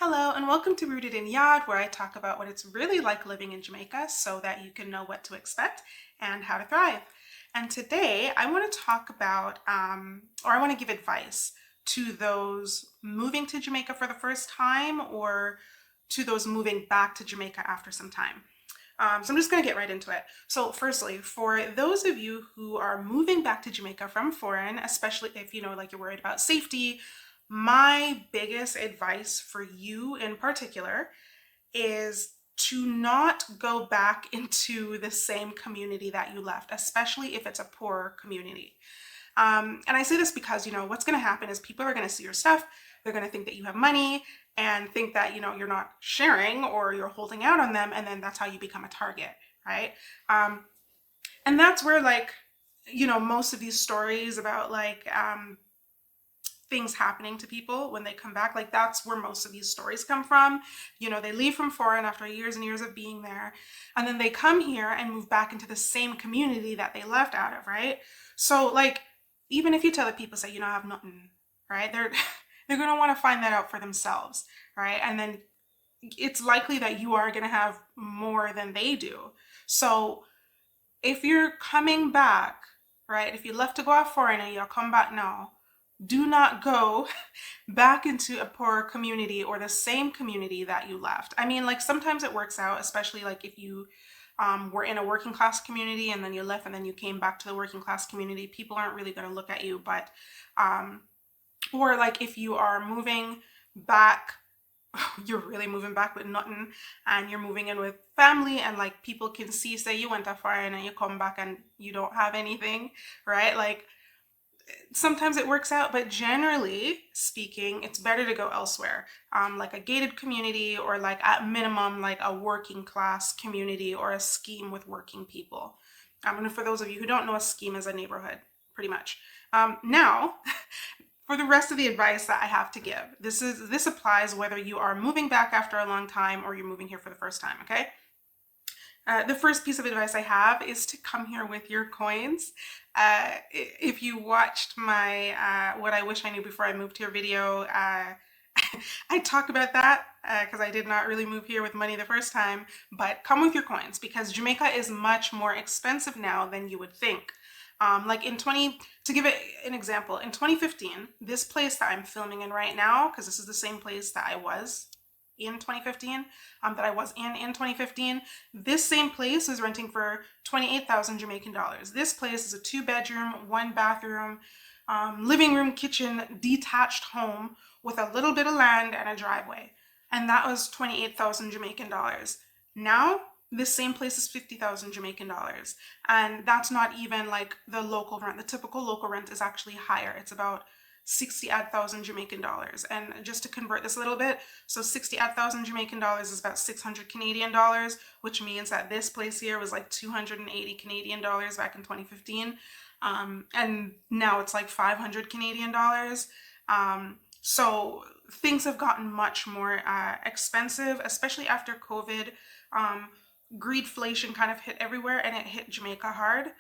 Hello and welcome to Rooted in Yad, where I talk about what it's really like living in Jamaica so that you can know what to expect and how to thrive. And today I want to talk about, or I want to give advice to those moving to Jamaica for the first time or to those moving back to Jamaica after some time. So I'm just going to get right into it. So firstly, for those of you who are moving back to Jamaica from foreign, especially if like you're worried about safety, my biggest advice for you in particular is to not go back into the same community that you left, especially if it's a poor community. And I say this because, what's going to happen is people are going to see your stuff. They're going to think that you have money and think that, you're not sharing or you're holding out on them. And then that's how you become a target, right? And that's where most of these stories about things happening to people when they come back, that's where most of these stories come from. They leave from foreign after years and years of being there, and then they come here and move back into the same community that they left out of, right? So even if you tell the people, say, I have nothing, right? They're going to want to find that out for themselves, right? And then it's likely that you are going to have more than they do. So if you're coming back, right, if you left to go out foreign and you'll come back now, do not go back into a poor community or the same community that you left. I mean, sometimes it works out, especially if you were in a working class community and then you left and then you came back to the working class community. People aren't really going to look at you, but or if you are moving back, you're really moving back with nothing and you're moving in with family, and people can see, say you went afar and then you come back and you don't have anything, right? Sometimes it works out, but generally speaking, it's better to go elsewhere, like a gated community, or at minimum a working class community or a scheme with working people. And for those of you who don't know, a scheme is a neighborhood, pretty much. Now for the rest of the advice that I have to give, this applies whether you are moving back after a long time or you're moving here for the first time. Okay. The first piece of advice I have is to come here with your coins. If you watched my What I Wish I Knew Before I Moved Here video, I talk about that because I did not really move here with money the first time, but come with your coins because Jamaica is much more expensive now than you would think. To give it an example, in 2015, this place that I'm filming in right now, because this is the same place that I was in 2015, in 2015, this same place was renting for 28,000 Jamaican dollars. This place is a 2-bedroom, 1-bathroom, living room, kitchen, detached home with a little bit of land and a driveway. And that was 28,000 Jamaican dollars. Now, this same place is 50,000 Jamaican dollars. And that's not even the local rent. The typical local rent is actually higher. It's about 60,000 Jamaican dollars. And just to convert this a little bit, so 60,000 Jamaican dollars is about 600 Canadian dollars, which means that this place here was 280 Canadian dollars back in 2015. And now it's 500 Canadian dollars. So things have gotten much more expensive, especially after COVID. Greedflation kind of hit everywhere, and it hit Jamaica hard.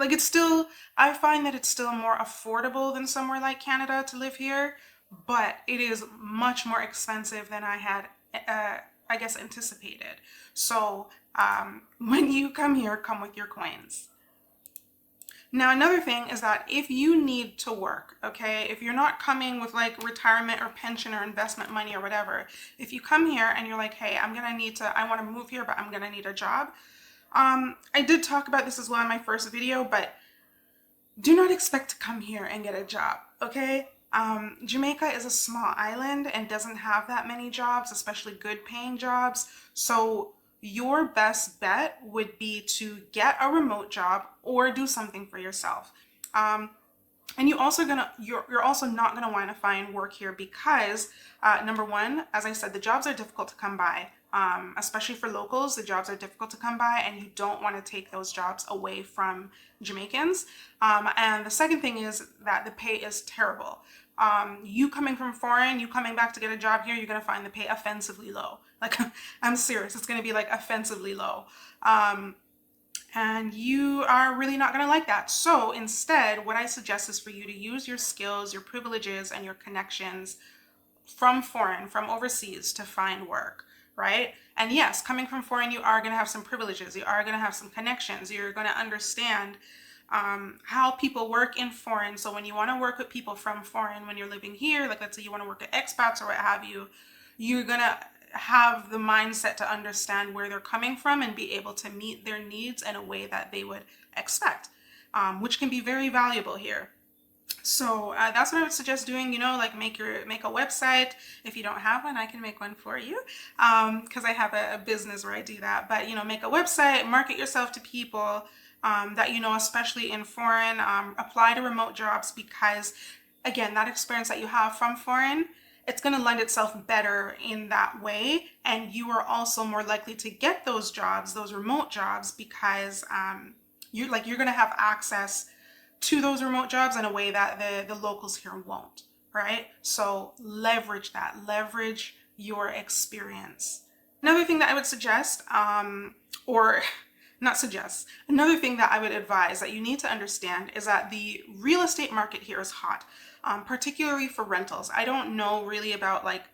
It's still, I find that it's still more affordable than somewhere like Canada to live here, but it is much more expensive than I had, I guess, anticipated. So when you come here, come with your coins. Now, another thing is that if you need to work, okay, if you're not coming with retirement or pension or investment money or whatever, if you come here and you're hey, I want to move here, but I'm going to need a job. I did talk about this as well in my first video, but do not expect to come here and get a job, okay? Jamaica is a small island and doesn't have that many jobs, especially good paying jobs. So your best bet would be to get a remote job or do something for yourself. And you're also not gonna want to find work here because number one, as I said, the jobs are difficult to come by. Especially for locals, the jobs are difficult to come by, and you don't want to take those jobs away from Jamaicans. And the second thing is that the pay is terrible. You coming from foreign, you coming back to get a job here, you're going to find the pay offensively low. I'm serious, it's going to be offensively low. And you are really not going to like that. So instead, what I suggest is for you to use your skills, your privileges, and your connections from foreign, from overseas to find work, right? And yes, coming from foreign, you are going to have some privileges. You are going to have some connections. You're going to understand how people work in foreign. So when you want to work with people from foreign, when you're living here, like let's say you want to work with expats or what have you, you're going to have the mindset to understand where they're coming from and be able to meet their needs in a way that they would expect, which can be very valuable here. So that's what I would suggest doing, like make a website. If you don't have one, I can make one for you, because I have a business where I do that. But make a website, market yourself to people that especially in foreign. Apply to remote jobs, because again, that experience that you have from foreign, it's going to lend itself better in that way, and you are also more likely to get those jobs, those remote jobs, because you're going to have access to those remote jobs in a way that the locals here won't, right? So leverage that, leverage your experience. Another thing that I would suggest, or not suggest, another thing that I would advise that you need to understand is that the real estate market here is hot, particularly for rentals. I don't know really about like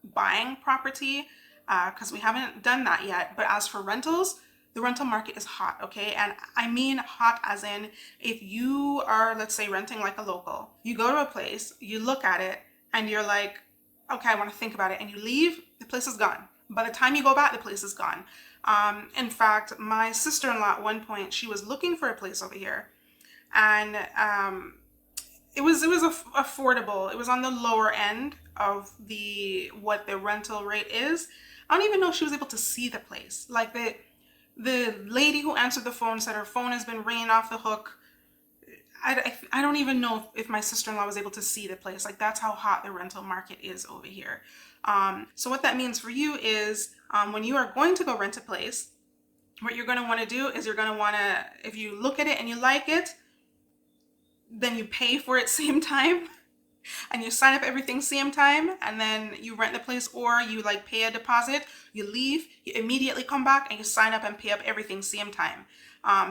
buying property because we haven't done that yet, but as for rentals, the rental market is hot, okay? And I mean hot as in, if you are, let's say, renting like a local, you go to a place, you look at it, and you're like, okay, I want to think about it, and you leave, the place is gone. By the time you go back, the place is gone. In fact, my sister-in-law at one point, she was looking for a place over here, and it was affordable. It was on the lower end of what the rental rate is. I don't even know if she was able to see the place. Like the lady who answered the phone said her phone has been ringing off the hook. I don't even know if my sister-in-law was able to see the place. Like, that's how hot the rental market is over here. So what that means for you is when you are going to go rent a place, what you're going to want to do is you're going to want to, if you look at it and you like it, then you pay for it same time. And you sign up everything same time, and then you rent the place, or you like pay a deposit, you leave, you immediately come back and you sign up and pay up everything same time.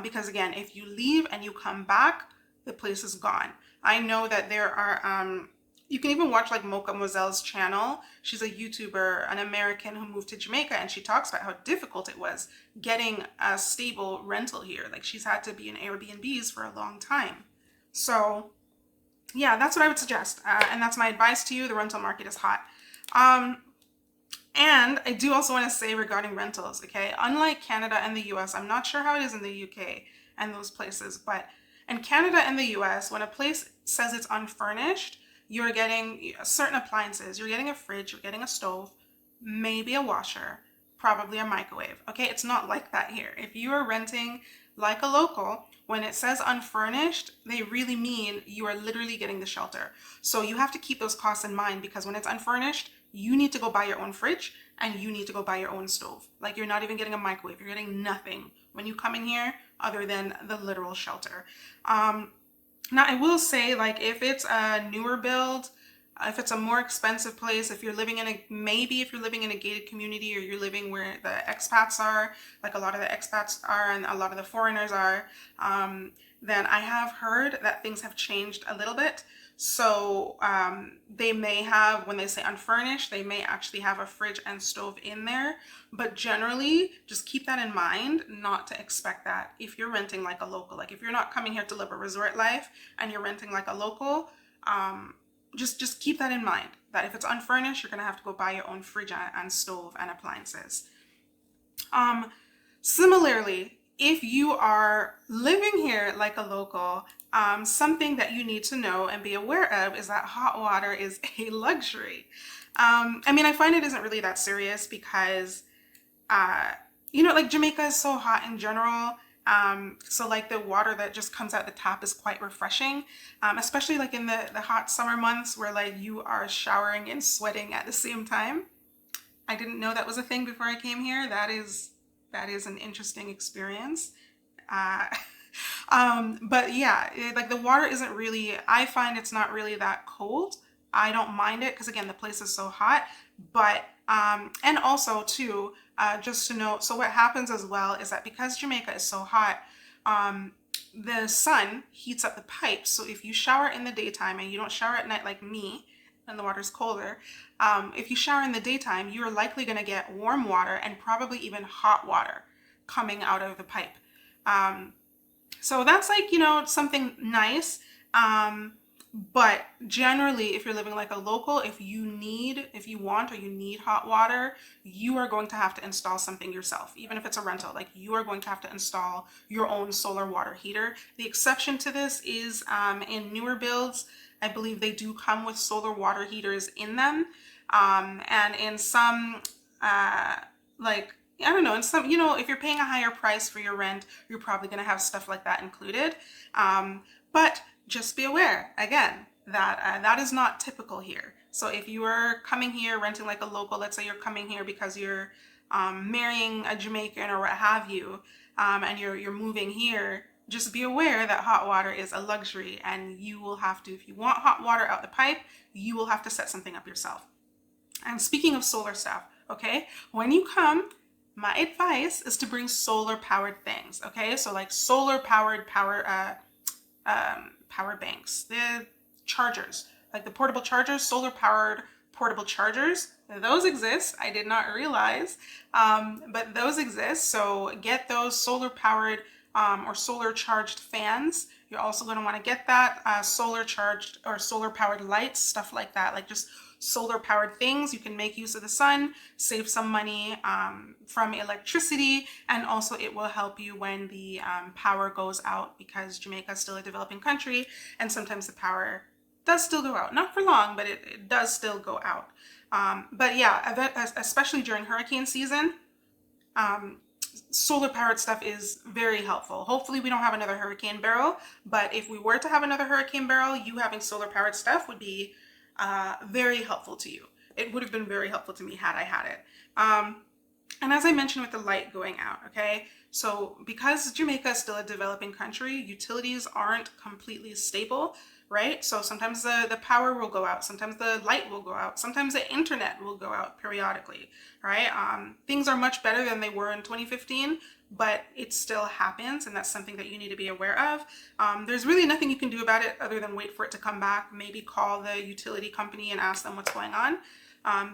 Because again, if you leave and you come back, the place is gone. I know that there are, you can even watch like Mocha Mozelle's channel. She's a YouTuber, an American who moved to Jamaica, and she talks about how difficult it was getting a stable rental here. Like, she's had to be in Airbnbs for a long time. So yeah, that's what I would suggest. And that's my advice to you. The rental market is hot. And I do also want to say regarding rentals, okay, unlike Canada and the US, I'm not sure how it is in the UK and those places, but in Canada and the US, when a place says it's unfurnished, you're getting certain appliances. You're getting a fridge, you're getting a stove, maybe a washer, probably a microwave. Okay, it's not like that here. If you are renting like a local, when it says unfurnished, they really mean you are literally getting the shelter. So you have to keep those costs in mind, because when it's unfurnished, you need to go buy your own fridge and you need to go buy your own stove. Like, you're not even getting a microwave. You're getting nothing when you come in here other than the literal shelter. Now, I will say, like, if it's a newer build, if it's a more expensive place, if you're living in if you're living in a gated community, or you're living where the expats are, like a lot of the expats are and a lot of the foreigners are, then I have heard that things have changed a little bit. So they may have, when they say unfurnished, they may actually have a fridge and stove in there. But generally, just keep that in mind, not to expect that if you're renting like a local. Like, if you're not coming here to live a resort life and you're renting like a local, just keep that in mind, that if it's unfurnished, you're going to have to go buy your own fridge and stove and appliances. Similarly, if you are living here like a local, something that you need to know and be aware of is that hot water is a luxury. I mean, I find it isn't really that serious because, like, Jamaica is so hot in general. So like the water that just comes out the tap is quite refreshing, especially like in the hot summer months where like you are showering and sweating at the same time. I didn't know that was a thing before I came here. That is an interesting experience. But yeah, like the water isn't really, I find it's not really that cold. I don't mind it because, again, the place is so hot. But and also too, just to note, so what happens as well is that because Jamaica is so hot, the sun heats up the pipes. So if you shower in the daytime and you don't shower at night like me, and the water's colder, if you shower in the daytime, you're likely going to get warm water and probably even hot water coming out of the pipe. So that's like, something nice. But generally, if you're living like a local, if you want or you need hot water, you are going to have to install something yourself. Even if it's a rental, like you are going to have to install your own solar water heater. The exception to this is in newer builds, I believe they do come with solar water heaters in them. And in some, like, I don't know, in some, if you're paying a higher price for your rent, you're probably going to have stuff like that included. But just be aware, again, that that is not typical here. So if you are coming here renting like a local, let's say you're coming here because you're marrying a Jamaican or what have you, and you're moving here, just be aware that hot water is a luxury, and you will have to, if you want hot water out the pipe, you will have to set something up yourself. And speaking of solar stuff, okay, when you come, my advice is to bring solar powered things, okay? So like solar powered power banks, the chargers, like the portable chargers, solar powered portable chargers, those exist. I did not realize, but those exist. So get those solar powered or solar charged fans. You're also going to want to get that solar charged or solar powered lights, stuff like that, like just solar powered things. You can make use of the sun, save some money from electricity, and also it will help you when the power goes out, because Jamaica is still a developing country and sometimes the power does still go out. Not for long, but it does still go out. But yeah, especially during hurricane season, solar powered stuff is very helpful. Hopefully we don't have another Hurricane Beryl, but if we were to have another Hurricane Beryl, you having solar powered stuff would be very helpful to you. It would have been very helpful to me had I had it. And as I mentioned with the light going out, okay, so because Jamaica is still a developing country, utilities aren't completely stable, right? So sometimes the power will go out, sometimes the light will go out, sometimes the internet will go out periodically, right? Things are much better than they were in 2015, but it still happens, and that's something that you need to be aware of. There's really nothing you can do about it other than wait for it to come back, maybe call the utility company and ask them what's going on,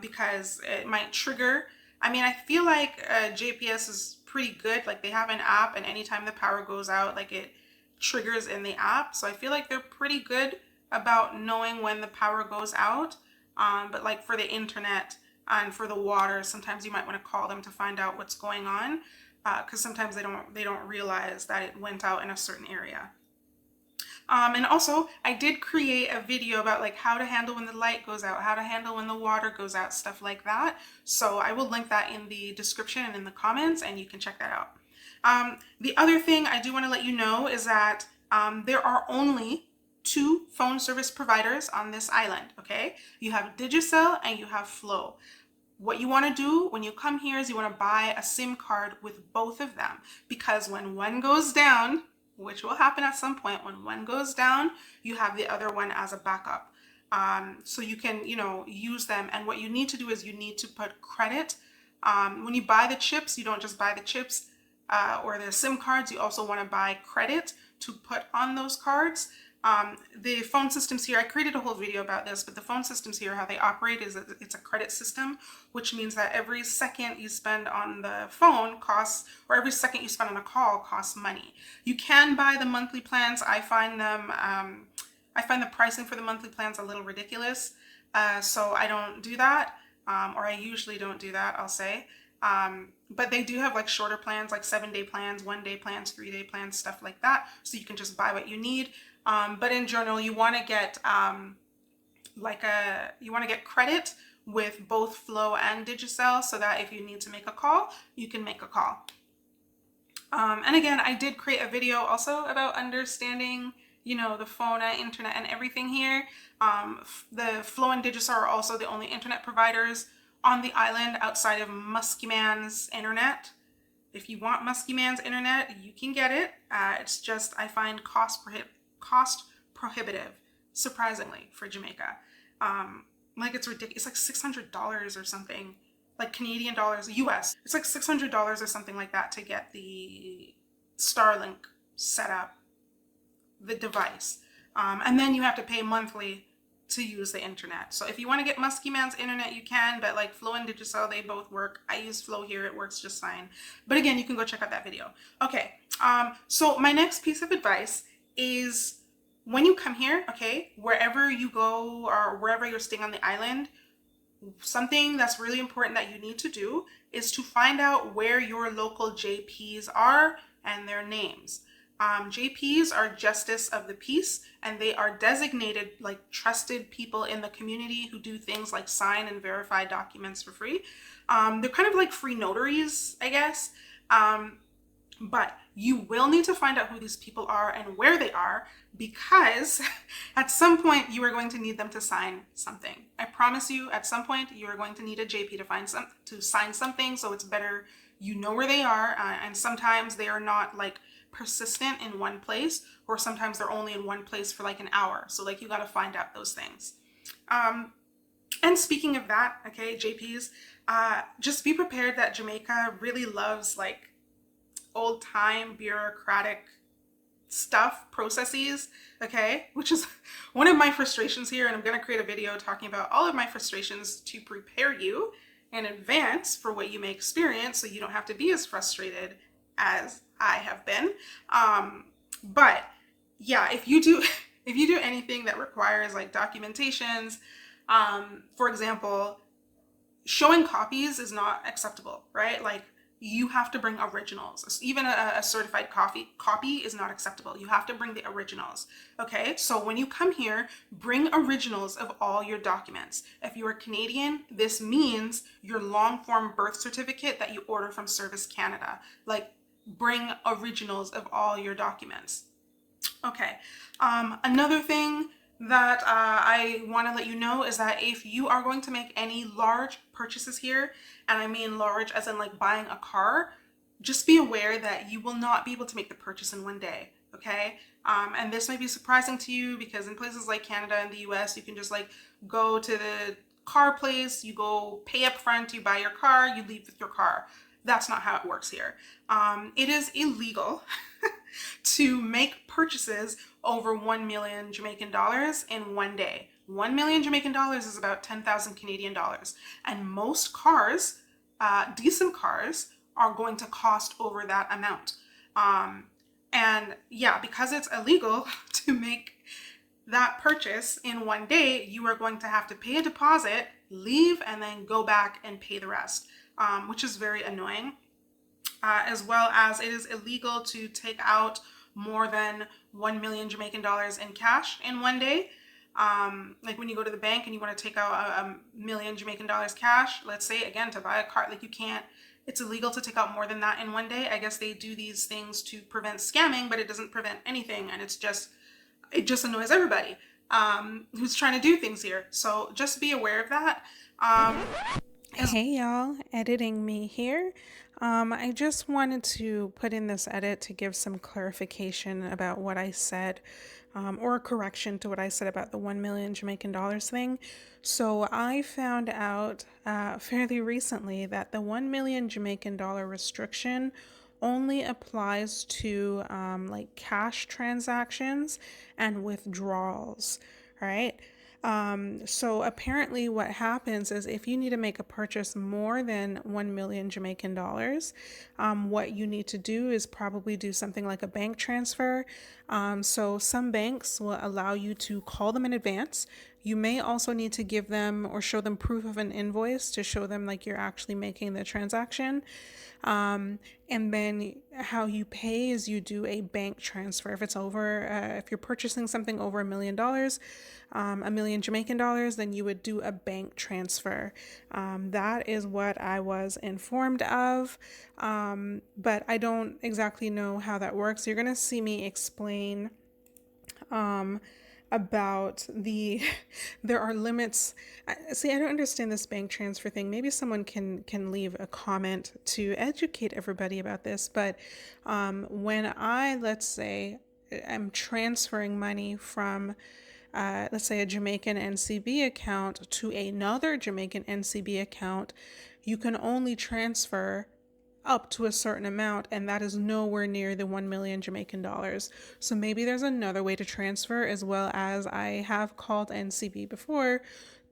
because it might trigger. I mean, I feel like JPS is pretty good. Like they have an app, and anytime the power goes out, like it triggers in the app. So I feel like they're pretty good about knowing when the power goes out. But like for the internet and for the water, sometimes you might want to call them to find out what's going on, because sometimes they don't realize that it went out in a certain area. And also, I did create a video about like how to handle when the light goes out, how to handle when the water goes out, stuff like that. So I will link that in the description and in the comments, and you can check that out. The other thing I do want to let you know is that there are only 2 phone service providers on this island, okay? You have Digicel and you have Flow. What you want to do when you come here is you want to buy a SIM card with both of them, because when one goes down, which will happen at some point, when one goes down, you have the other one as a backup. So you can, use them. And what you need to do is you need to put credit. When you buy the chips, you don't just buy the chips or the SIM cards. You also want to buy credit to put on those cards. The phone systems here, I created a whole video about this, but the phone systems here, how they operate is that it's a credit system, which means that every second you spend on the phone costs, or every second you spend on a call costs money. You can buy the monthly plans. I find the pricing for the monthly plans a little ridiculous. So I don't do that, or I usually don't do that, I'll say. But they do have like shorter plans, like 7-day plans, 1-day plans, 3-day plans, stuff like that. So you can just buy what you need. But in general, you want to get credit with both Flow and Digicel, so that if you need to make a call, you can make a call. And again, I did create a video also about understanding, the phone and internet and everything here. The Flow and Digicel are also the only internet providers on the island outside of Muskie internet. If you want Muskie internet, you can get it. It's just, I find cost prohibitive, surprisingly, for Jamaica. Like it's ridiculous. It's like $600 or something, like Canadian dollars, US. It's like $600 or something like that to get the Starlink set up, the device. And then you have to pay monthly to use the internet. So if you want to get Muskie Man's internet, you can, but like Flow and Digicel, they both work. I use Flow here, it works just fine. But again, you can go check out that video. Okay, so my next piece of advice is when you come here, okay, wherever you go or wherever you're staying on the island, something that's really important that you need to do is to find out where your local JPs are and their names. JPs are Justice of the Peace, and they are designated like trusted people in the community who do things like sign and verify documents for free. They're kind of like free notaries, I guess. But you will need to find out who these people are and where they are, because at some point you are going to need them to sign something. I promise you, at some point you are going to need a JP to sign something, so it's better you know where they are. And sometimes they are not like persistent in one place, or sometimes they're only in one place for like an hour. So like you got to find out those things. And speaking of that, okay, JPs, just be prepared that Jamaica really loves like old time bureaucratic stuff, processes, okay, which is one of my frustrations here. And I'm going to create a video talking about all of my frustrations to prepare you in advance for what you may experience, so you don't have to be as frustrated as I have been. But yeah, if you do anything that requires like documentations, for example, showing copies is not acceptable, right? Like you have to bring originals. Even a certified copy is not acceptable. You have to bring the originals. Okay, so when you come here, bring originals of all your documents. If you are Canadian, this means your long form birth certificate that you order from Service Canada. Like, bring originals of all your documents. Okay, another thing that I want to let you know is that if you are going to make any large purchases here, and I mean large as in like buying a car, just be aware that you will not be able to make the purchase in one day, okay? And this may be surprising to you, because in places like Canada and the US, you can just like go to the car place, you go pay up front, you buy your car, you leave with your car. That's not how it works here. It is illegal to make purchases over 1 million Jamaican dollars in one day. 1 million Jamaican dollars is about 10,000 Canadian dollars. And most cars, decent cars, are going to cost over that amount. And yeah, because it's illegal to make that purchase in one day, you are going to have to pay a deposit, leave, and then go back and pay the rest, which is very annoying. As well as it is illegal to take out more than 1 million Jamaican dollars in cash in one day. Like when you go to the bank and you want to take out a million Jamaican dollars cash, let's say, again, to buy a car, like you can't, it's illegal to take out more than that in one day. I guess they do these things to prevent scamming, but it doesn't prevent anything. And it just annoys everybody who's trying to do things here. So just be aware of that. Hey y'all, editing me here. I just wanted to put in this edit to give some clarification about what I said, or a correction to what I said about the 1 million Jamaican dollars thing. So I found out fairly recently that the 1 million Jamaican dollar restriction only applies to like cash transactions and withdrawals, right? So apparently what happens is if you need to make a purchase more than 1 million Jamaican dollars, what you need to do is probably do something like a bank transfer. So some banks will allow you to call them in advance. You may also need to give them or show them proof of an invoice to show them like you're actually making the transaction. And then how you pay is you do a bank transfer. If it's over, if you're purchasing something over $1 million, 1 million Jamaican dollars, then you would do a bank transfer. That is what I was informed of, but I don't exactly know how that works. You're going to see me explain about there are limits. See, I don't understand this bank transfer thing. Maybe someone can leave a comment to educate everybody about this. But when let's say, I'm transferring money from, let's say, a Jamaican NCB account to another Jamaican NCB account, you can only transfer up to a certain amount, and that is nowhere near the 1 million Jamaican dollars. So maybe there's another way to transfer, as well as I have called NCB before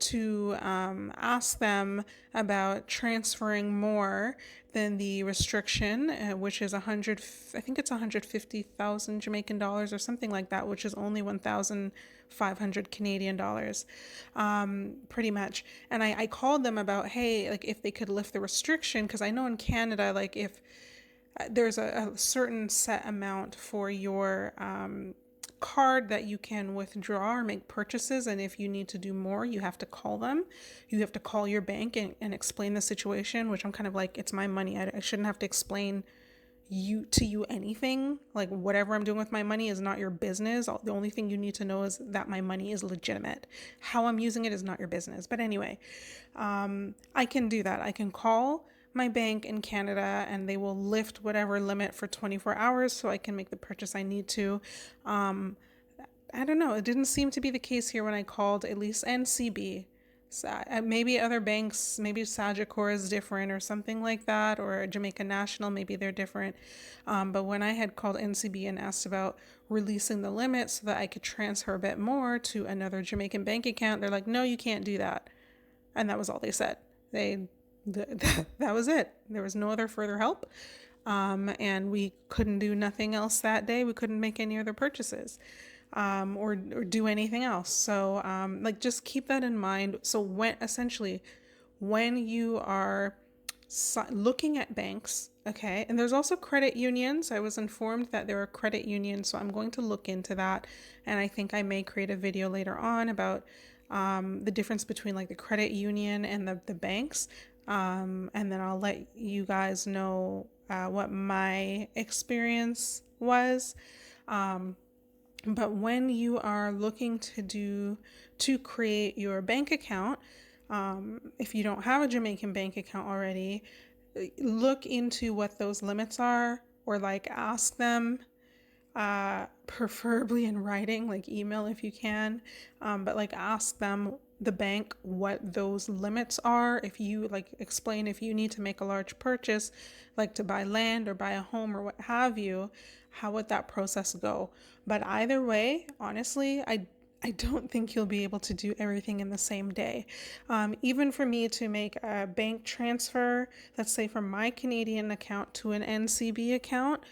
to ask them about transferring more than the restriction, which is 100, I think it's 150,000 Jamaican dollars or something like that, which is only 1,500 Canadian dollars, pretty much. And I called them about, hey, like if they could lift the restriction, because I know in Canada, like if there's a certain set amount for your card that you can withdraw or make purchases, and if you need to do more, you have to call them. You have to call your bank and explain the situation, which I'm kind of like, it's my money. I shouldn't have to explain you anything. Like whatever I'm doing with my money is not your business. The only thing you need to know is that my money is legitimate. How I'm using it is not your business. But anyway, I can do that. I can call my bank in Canada and they will lift whatever limit for 24 hours so I can make the purchase I need to. I don't know. It didn't seem to be the case here when I called, at least NCB. Maybe other banks, maybe Sagicor is different or something like that, or Jamaica National, maybe they're different. But when I had called NCB and asked about releasing the limit so that I could transfer a bit more to another Jamaican bank account, they're like, no, you can't do that. And that was all they said. That was it. There was no other further help. And we couldn't do nothing else that day. We couldn't make any other purchases. Or do anything else. So like just keep that in mind. So when you are looking at banks, okay, and there's also credit unions. I was informed that there are credit unions, so I'm going to look into that, and I think I may create a video later on about the difference between like the credit union and the banks, and then I'll let you guys know what my experience was. But when you are looking to create your bank account, if you don't have a Jamaican bank account already, look into what those limits are, or like ask them, preferably in writing, like email if you can, but like ask them, the bank, what those limits are. If you like explain if you need to make a large purchase, like to buy land or buy a home or what have you, how would that process go? But either way, honestly, I don't think you'll be able to do everything in the same day. Even for me to make a bank transfer, let's say from my Canadian account to an NCB account,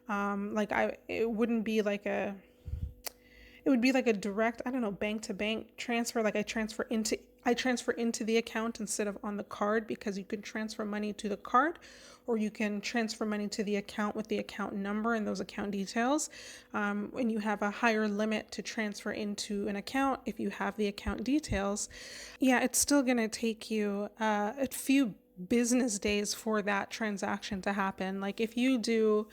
it wouldn't be like it would be like a direct, I don't know, bank to bank transfer. Like I transfer into the account instead of on the card, because you can transfer money to the card, or you can transfer money to the account with the account number and those account details. When you have a higher limit to transfer into an account, if you have the account details, yeah, it's still going to take you a few business days for that transaction to happen. Like if you do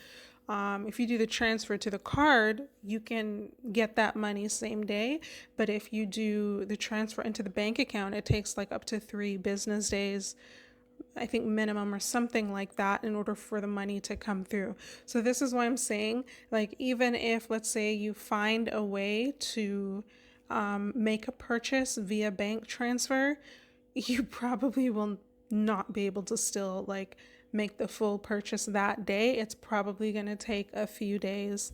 the transfer to the card, you can get that money same day. But if you do the transfer into the bank account, it takes like up to 3 business days, I think minimum, or something like that, in order for the money to come through. So this is why I'm saying, like, even if, let's say, you find a way to make a purchase via bank transfer, you probably will not be able to still like make the full purchase that day. It's probably going to take a few days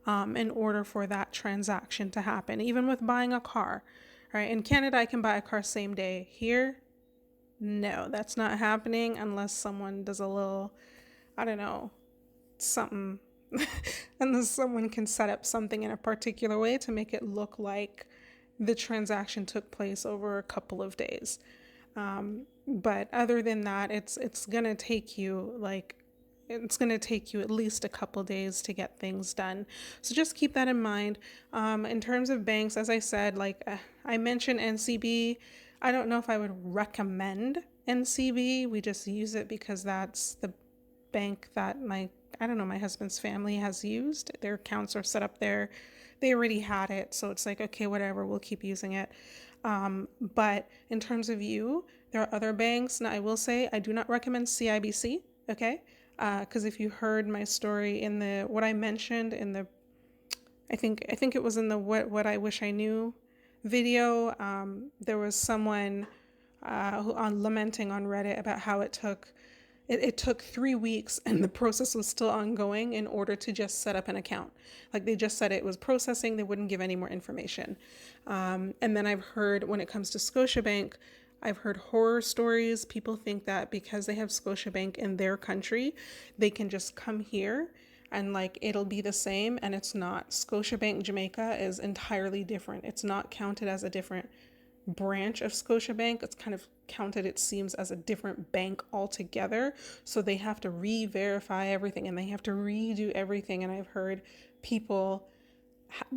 in order for that transaction to happen. Even with buying a car, right? In Canada, I can buy a car same day. Here, no, that's not happening unless someone does a little, I don't know, something, unless someone can set up something in a particular way to make it look like the transaction took place over a couple of days. But other than that, it's gonna take you at least a couple days to get things done. So just keep that in mind. In terms of banks, as I said, I mentioned NCB. I don't know if I would recommend NCB. We just use it because that's the bank that my husband's family has used. Their accounts are set up there. They already had it. So it's like, okay, whatever, we'll keep using it. But in terms of there are other banks. Now, I will say I do not recommend CIBC, okay? Because if you heard my story in what I mentioned in the, I think it was in the what I wish I knew video, there was someone who lamenting on Reddit about how it took It took 3 weeks and the process was still ongoing in order to just set up an account. Like they just said it was processing, they wouldn't give any more information. And then I've heard when it comes to Scotiabank, I've heard horror stories. People think that because they have Scotiabank in their country, they can just come here and like it'll be the same, and it's not. Scotiabank Jamaica is entirely different. It's not counted as a different branch of Scotiabank. It's kind of counted, it seems, as a different bank altogether. So they have to re-verify everything and they have to redo everything. And I've heard people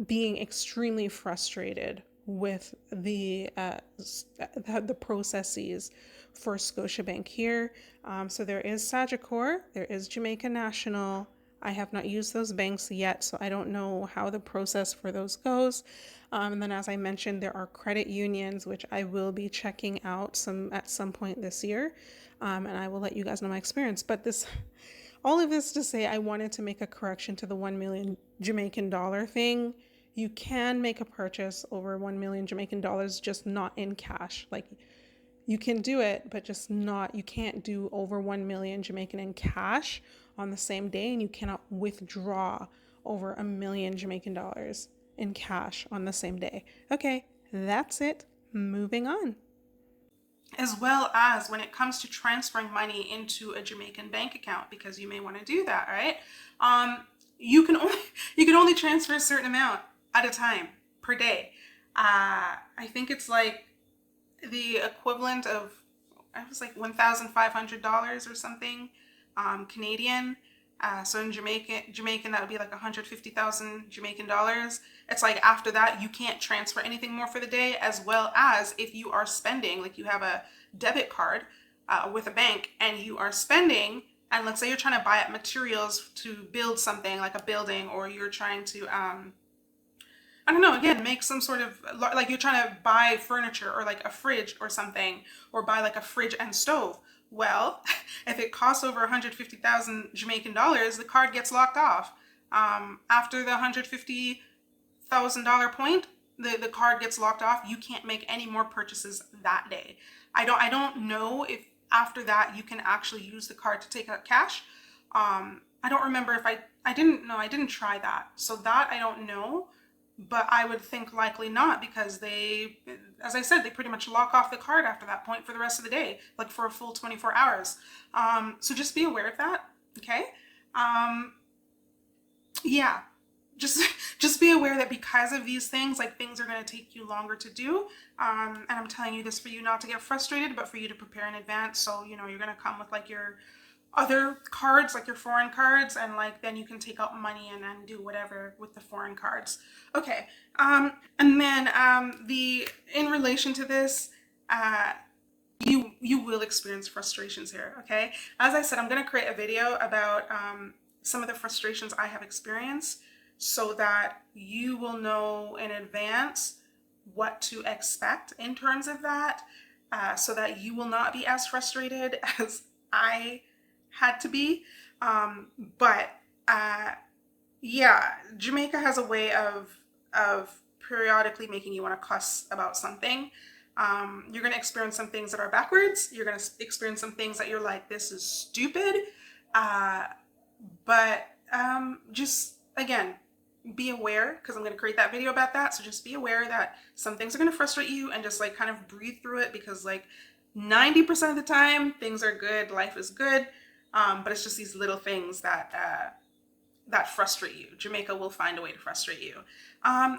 being extremely frustrated with the processes for Scotiabank here. So there is Sagicor, there is Jamaica National. I have not used those banks yet, so I don't know how the process for those goes. And then, as I mentioned, there are credit unions, which I will be checking out at some point this year, and I will let you guys know my experience. But all of this to say, I wanted to make a correction to the 1 million Jamaican dollar thing. You can make a purchase over 1 million Jamaican dollars, just not in cash. Like you can do it, but just not, you can't do over 1 million Jamaican in cash on the same day, and you cannot withdraw over 1 million Jamaican dollars in cash on the same day. Okay, that's it. Moving on. As well as when it comes to transferring money into a Jamaican bank account, because you may want to do that, right? You can only transfer a certain amount at a time per day. I think it's like the equivalent of, I was like $1,500 or something, Canadian. So in Jamaican, that would be like 150,000 Jamaican dollars. It's like after that, you can't transfer anything more for the day, as well as if you are spending, like you have a debit card with a bank and you are spending, and let's say you're trying to buy up materials to build something like a building, or you're trying to, I don't know, again, make some sort of, like you're trying to buy furniture or like a fridge or something, or buy like a fridge and stove. Well, if it costs over 150,000 Jamaican dollars, the card gets locked off. After the $150,000 point, the card gets locked off. You can't make any more purchases that day. I don't know if after that you can actually use the card to take out cash. I don't remember if I didn't know. I didn't try that. So that I don't know. But I would think likely not, because they, as I said, they pretty much lock off the card after that point for the rest of the day, like for a full 24 hours. So just be aware of that, okay? Yeah, just just be aware that because of these things, like things are going to take you longer to do. And I'm telling you this for you not to get frustrated, but for you to prepare in advance. So, you know, you're going to come with like your other cards, like your foreign cards, and like then you can take out money and then do whatever with the foreign cards. Okay. And then the in relation to this, you will experience frustrations here. Okay. As I said, I'm going to create a video about some of the frustrations I have experienced, so that you will know in advance what to expect in terms of that, so that you will not be as frustrated as I had to be. But yeah, Jamaica has a way of periodically making you want to cuss about something. You're going to experience some things that are backwards. You're going to experience some things that you're like, this is stupid. But just again, be aware, because I'm going to create that video about that. So just be aware that some things are going to frustrate you, and just like kind of breathe through it, because like 90% of the time things are good, life is good. But it's just these little things that that frustrate you. Jamaica will find a way to frustrate you.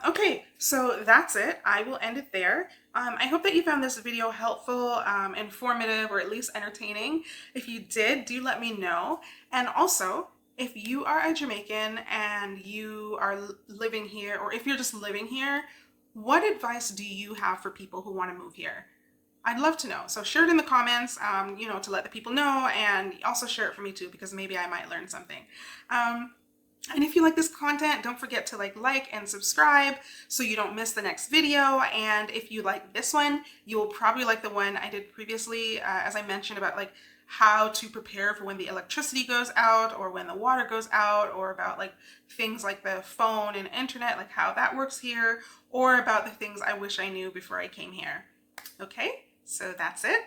Okay, so that's it. I will end it there. I hope that you found this video helpful, informative, or at least entertaining. If you did, do let me know. And also, if you are a Jamaican and you are living here, or if you're just living here, what advice do you have for people who want to move here? I'd love to know. So share it in the comments, you know, to let the people know, and also share it for me too, because maybe I might learn something. And if you like this content, don't forget to like and subscribe so you don't miss the next video. And if you like this one, you will probably like the one I did previously, as I mentioned about like how to prepare for when the electricity goes out or when the water goes out, or about like things like the phone and internet, like how that works here, or about the things I wish I knew before I came here. Okay, so that's it.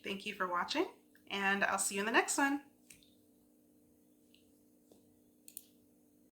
Thank you for watching, and I'll see you in the next one.